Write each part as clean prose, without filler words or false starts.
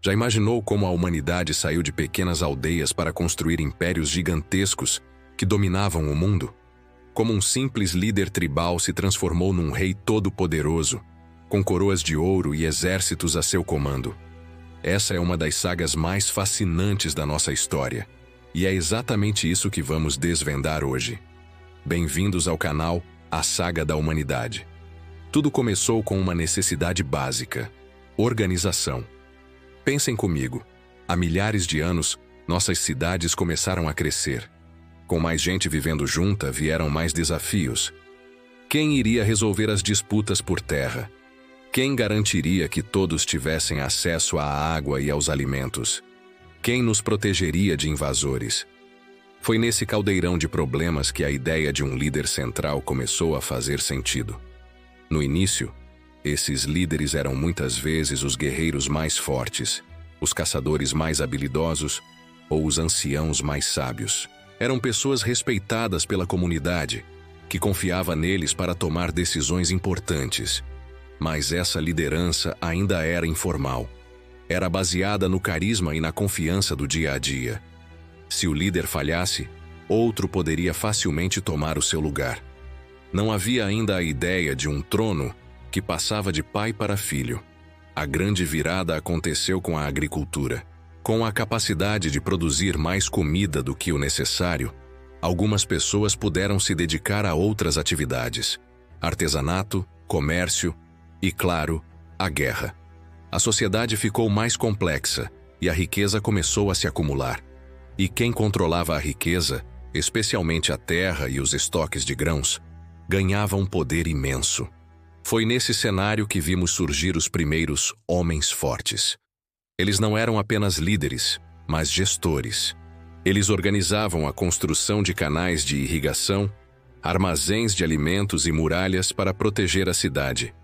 Já imaginou como a humanidade saiu de pequenas aldeias para construir impérios gigantescos que dominavam o mundo? Como um simples líder tribal se transformou num rei todo-poderoso, com coroas de ouro e exércitos a seu comando. Essa é uma das sagas mais fascinantes da nossa história, e é exatamente isso que vamos desvendar hoje. Bem-vindos ao canal A Saga da Humanidade. Tudo começou com uma necessidade básica: organização. Pensem comigo, há milhares de anos, nossas cidades começaram a crescer. Com mais gente vivendo junta, vieram mais desafios. Quem iria resolver as disputas por terra? Quem garantiria que todos tivessem acesso à água e aos alimentos? Quem nos protegeria de invasores? Foi nesse caldeirão de problemas que a ideia de um líder central começou a fazer sentido. No início, esses líderes eram muitas vezes os guerreiros mais fortes, os caçadores mais habilidosos ou os anciãos mais sábios. Eram pessoas respeitadas pela comunidade, que confiava neles para tomar decisões importantes. Mas essa liderança ainda era informal. Era baseada no carisma e na confiança do dia a dia. Se o líder falhasse, outro poderia facilmente tomar o seu lugar. Não havia ainda a ideia de um trono que passava de pai para filho. A grande virada aconteceu com a agricultura. Com a capacidade de produzir mais comida do que o necessário, algumas pessoas puderam se dedicar a outras atividades: artesanato, comércio e, claro, a guerra. A sociedade ficou mais complexa e a riqueza começou a se acumular. E quem controlava a riqueza, especialmente a terra e os estoques de grãos, ganhava um poder imenso. Foi nesse cenário que vimos surgir os primeiros homens fortes. Eles não eram apenas líderes, mas gestores. Eles organizavam a construção de canais de irrigação, armazéns de alimentos e muralhas para proteger a cidade.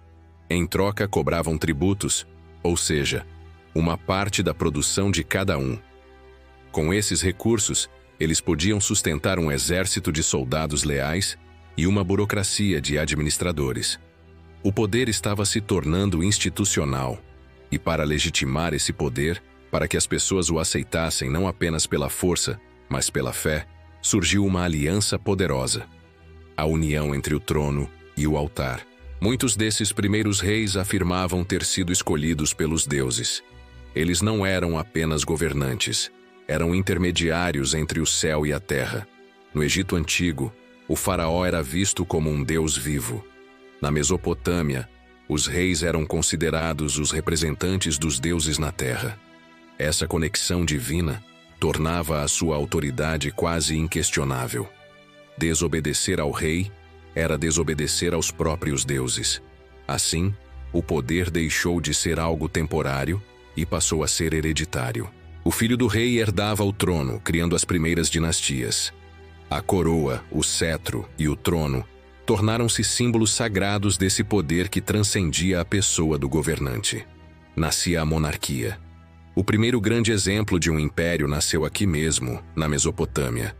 Em troca, cobravam tributos, ou seja, uma parte da produção de cada um. Com esses recursos, eles podiam sustentar um exército de soldados leais e uma burocracia de administradores. O poder estava se tornando institucional, e para legitimar esse poder, para que as pessoas o aceitassem não apenas pela força, mas pela fé, surgiu uma aliança poderosa: a união entre o trono e o altar. Muitos desses primeiros reis afirmavam ter sido escolhidos pelos deuses. Eles não eram apenas governantes, eram intermediários entre o céu e a terra. No Egito Antigo, o faraó era visto como um deus vivo. Na Mesopotâmia, os reis eram considerados os representantes dos deuses na terra. Essa conexão divina tornava a sua autoridade quase inquestionável. Desobedecer ao rei era desobedecer aos próprios deuses. Assim, o poder deixou de ser algo temporário e passou a ser hereditário. O filho do rei herdava o trono, criando as primeiras dinastias. A coroa, o cetro e o trono tornaram-se símbolos sagrados desse poder que transcendia a pessoa do governante. Nascia a monarquia. O primeiro grande exemplo de um império nasceu aqui mesmo, na Mesopotâmia.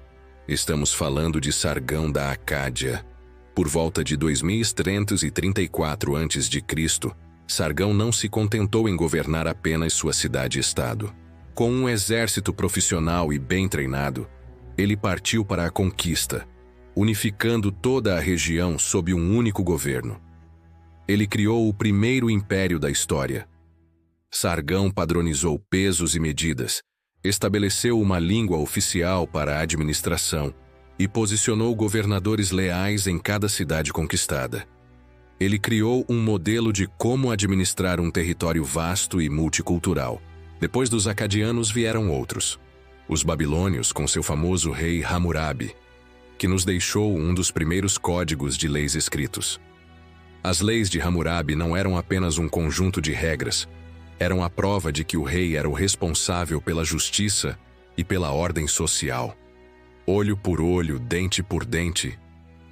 Estamos falando de Sargão da Acádia. Por volta de 2334 a.C., Sargão não se contentou em governar apenas sua cidade-estado. Com um exército profissional e bem treinado, ele partiu para a conquista, unificando toda a região sob um único governo. Ele criou o primeiro império da história. Sargão padronizou pesos e medidas, estabeleceu uma língua oficial para a administração e posicionou governadores leais em cada cidade conquistada. Ele criou um modelo de como administrar um território vasto e multicultural. Depois dos acadianos vieram outros. Os babilônios, com seu famoso rei Hammurabi, que nos deixou um dos primeiros códigos de leis escritos. As leis de Hammurabi não eram apenas um conjunto de regras, eram a prova de que o rei era o responsável pela justiça e pela ordem social. Olho por olho, dente por dente.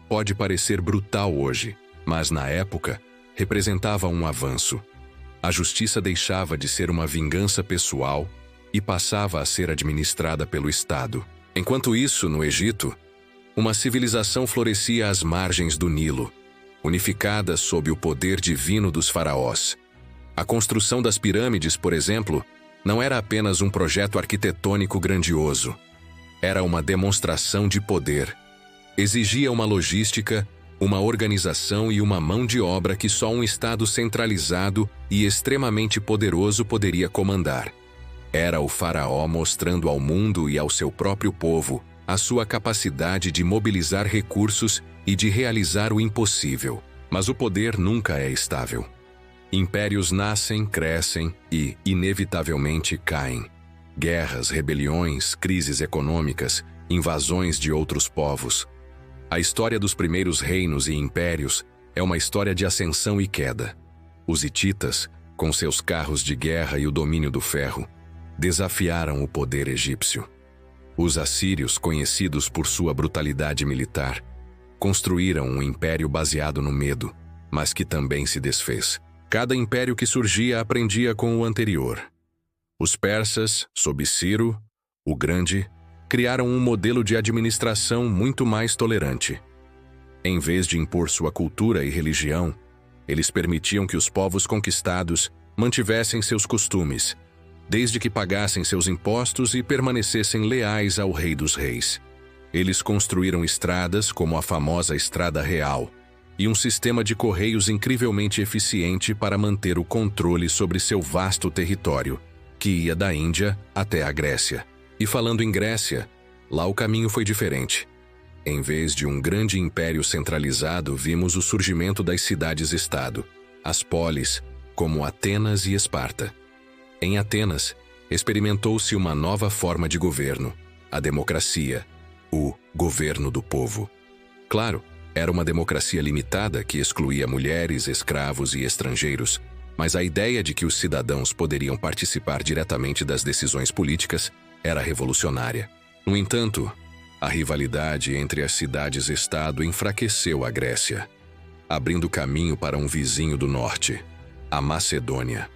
Pode parecer brutal hoje, mas na época representava um avanço. A justiça deixava de ser uma vingança pessoal e passava a ser administrada pelo Estado. Enquanto isso, no Egito, uma civilização florescia às margens do Nilo, unificada sob o poder divino dos faraós. A construção das pirâmides, por exemplo, não era apenas um projeto arquitetônico grandioso. Era uma demonstração de poder. Exigia uma logística, uma organização e uma mão de obra que só um Estado centralizado e extremamente poderoso poderia comandar. Era o faraó mostrando ao mundo e ao seu próprio povo a sua capacidade de mobilizar recursos e de realizar o impossível. Mas o poder nunca é estável. Impérios nascem, crescem e, inevitavelmente, caem. Guerras, rebeliões, crises econômicas, invasões de outros povos. A história dos primeiros reinos e impérios é uma história de ascensão e queda. Os hititas, com seus carros de guerra e o domínio do ferro, desafiaram o poder egípcio. Os assírios, conhecidos por sua brutalidade militar, construíram um império baseado no medo, mas que também se desfez. Cada império que surgia aprendia com o anterior. Os persas, sob Ciro, o Grande, criaram um modelo de administração muito mais tolerante. Em vez de impor sua cultura e religião, eles permitiam que os povos conquistados mantivessem seus costumes, desde que pagassem seus impostos e permanecessem leais ao Rei dos Reis. Eles construíram estradas como a famosa Estrada Real e um sistema de correios incrivelmente eficiente para manter o controle sobre seu vasto território, que ia da Índia até a Grécia. E falando em Grécia, lá o caminho foi diferente. Em vez de um grande império centralizado, vimos o surgimento das cidades-estado, as polis, como Atenas e Esparta. Em Atenas, experimentou-se uma nova forma de governo, a democracia, o governo do povo. Claro, era uma democracia limitada que excluía mulheres, escravos e estrangeiros, mas a ideia de que os cidadãos poderiam participar diretamente das decisões políticas era revolucionária. No entanto, a rivalidade entre as cidades-estado enfraqueceu a Grécia, abrindo caminho para um vizinho do norte, a Macedônia.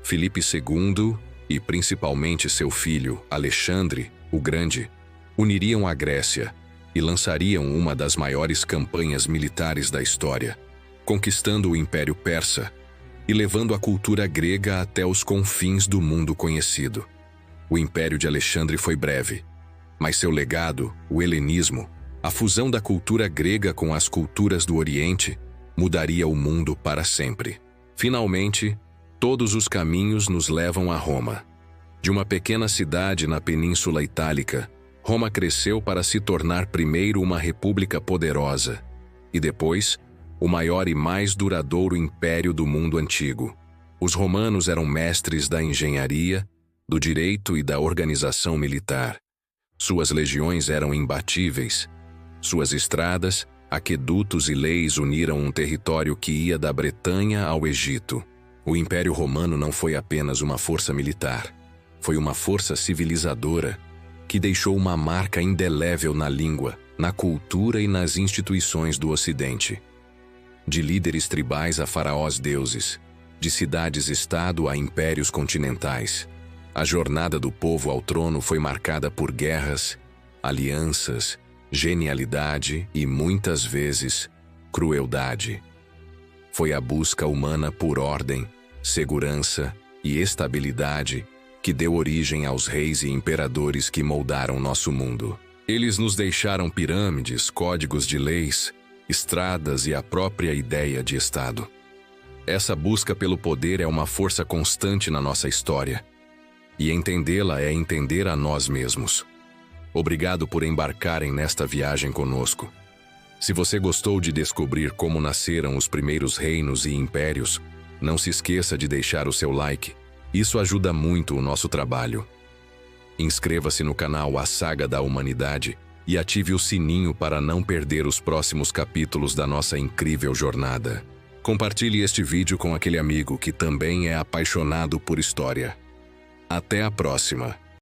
Filipe II e principalmente seu filho, Alexandre, o Grande, uniriam a Grécia e lançariam uma das maiores campanhas militares da história, conquistando o Império Persa e levando a cultura grega até os confins do mundo conhecido. O Império de Alexandre foi breve, mas seu legado, o helenismo, a fusão da cultura grega com as culturas do Oriente, mudaria o mundo para sempre. Finalmente, todos os caminhos nos levam a Roma. De uma pequena cidade na Península Itálica, Roma cresceu para se tornar primeiro uma república poderosa e depois o maior e mais duradouro império do mundo antigo. Os romanos eram mestres da engenharia, do direito e da organização militar. Suas legiões eram imbatíveis. Suas estradas, aquedutos e leis uniram um território que ia da Bretanha ao Egito. O Império Romano não foi apenas uma força militar, foi uma força civilizadora que deixou uma marca indelével na língua, na cultura e nas instituições do Ocidente. De líderes tribais a faraós deuses, de cidades-estado a impérios continentais, a jornada do povo ao trono foi marcada por guerras, alianças, genialidade e, muitas vezes, crueldade. Foi a busca humana por ordem, segurança e estabilidade que deu origem aos reis e imperadores que moldaram nosso mundo. Eles nos deixaram pirâmides, códigos de leis, estradas e a própria ideia de Estado. Essa busca pelo poder é uma força constante na nossa história, e entendê-la é entender a nós mesmos. Obrigado por embarcarem nesta viagem conosco. Se você gostou de descobrir como nasceram os primeiros reinos e impérios, não se esqueça de deixar o seu like. Isso ajuda muito o nosso trabalho. Inscreva-se no canal A Saga da Humanidade e ative o sininho para não perder os próximos capítulos da nossa incrível jornada. Compartilhe este vídeo com aquele amigo que também é apaixonado por história. Até a próxima!